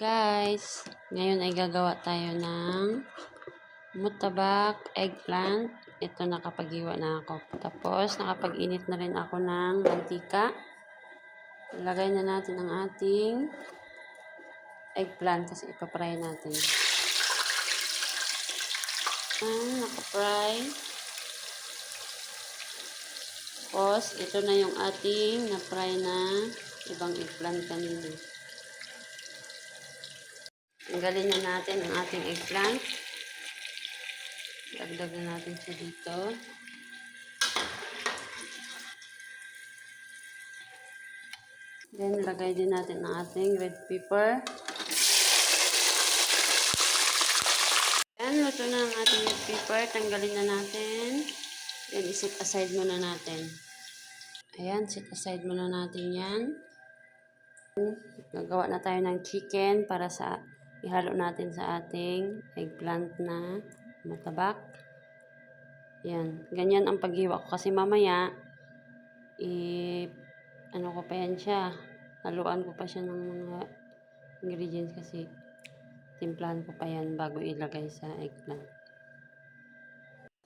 Guys, ngayon ay gagawa tayo ng mutabak eggplant. Ito nakapag-iwa na ako. Tapos nakapag-init na rin ako ng mantika. Ilagay na natin ang ating eggplant kasi ipapry natin. Nakapry. Tapos ito na yung ating na-fry na ibang eggplant kanina. Tanggalin na natin ang ating eggplant. Dagdag na natin siya dito. Then, lagay din natin ang ating red pepper. Yan, luto na ang ating red pepper. Tanggalin na natin. Then, iset aside muna natin. Ayan, set aside muna natin yan. Gagawa na tayo ng chicken para sa ihalo natin sa ating eggplant na mutabak. Yan. Ganyan ang paghiwa ko kasi mamaya ano ko pa yan siya. Haluan ko pa siya ng mga ingredients kasi timplahan ko pa yan bago ilagay sa eggplant.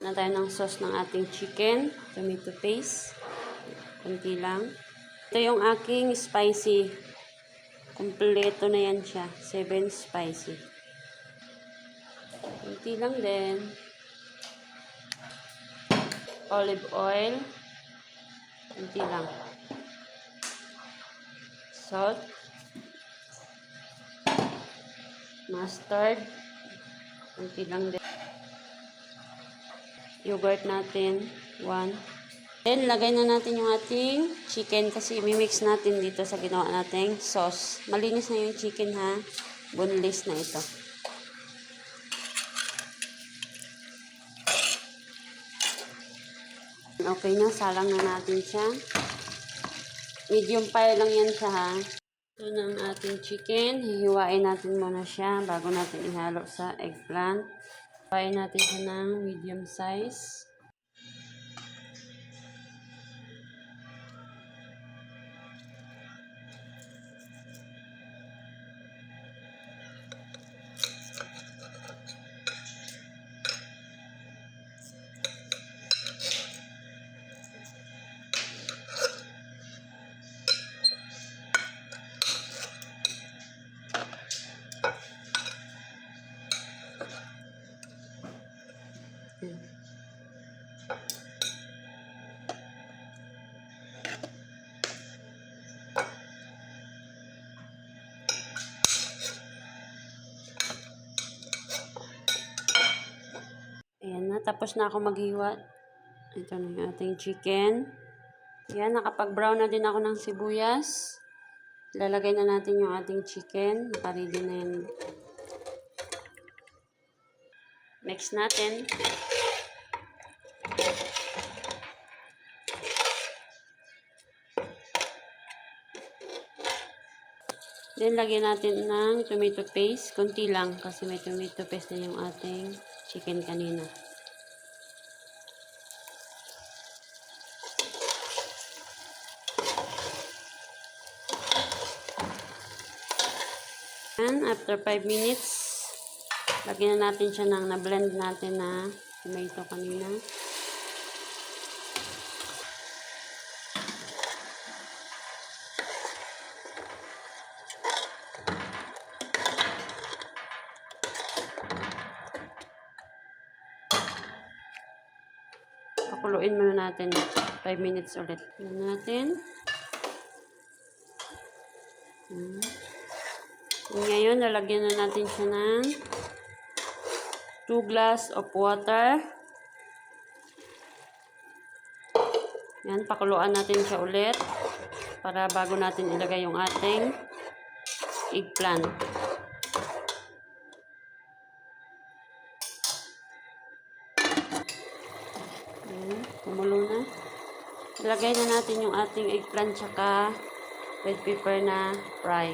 Na tayo ng sauce ng ating chicken. Tomato paste. Kunti lang. Ito yung aking spicy. Kompleto na yan siya. 7 spicy. Kunti lang din. Olive oil. Kunti lang. Salt. Mustard. Kunti lang din. Yogurt natin. 1. Then, lagay na natin yung ating chicken kasi imimix natin dito sa ginawa nating sauce. Malinis na yung chicken ha. Boneless na ito. Okay na, salang na natin siya. Medium fire lang yan siya ha. Ito na ang ating chicken. Hihiwain natin muna siya bago natin ihalo sa eggplant. Hihiwain natin siya ng medium size. Ayan na, tapos na ako maghiwa. Ito na yung ating chicken. Ayan, nakapag-brown na din ako ng sibuyas. Lalagay na natin yung ating chicken. Nakaready na yan. Mix natin. Then, lagyan natin ng tomato paste. Kunti lang kasi may tomato paste na yung ating chicken kanina. And after 5 minutes, lagyan na natin siya ng na-blend natin na tomato kanina. Pakuluin muna natin 5 minutes ulit. Natin. Ngayon, lalagyan na natin siya ng 2 glass of water. Yan, pakuluan natin siya ulit para bago natin ilagay yung ating eggplant. Yan, kumulo na. Ilagay na natin yung ating eggplant tsaka red pepper na fry.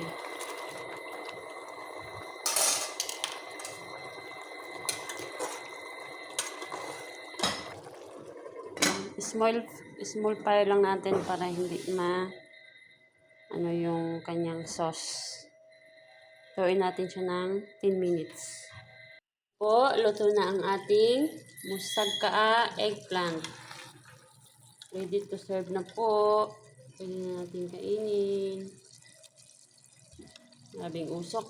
Small fire lang natin para hindi yung kanyang sauce. Turuin natin siya ng 10 minutes. Po, luto na ang ating musagkaa eggplant. Ready to serve na po. Pwede na natin kainin. Maraming usok.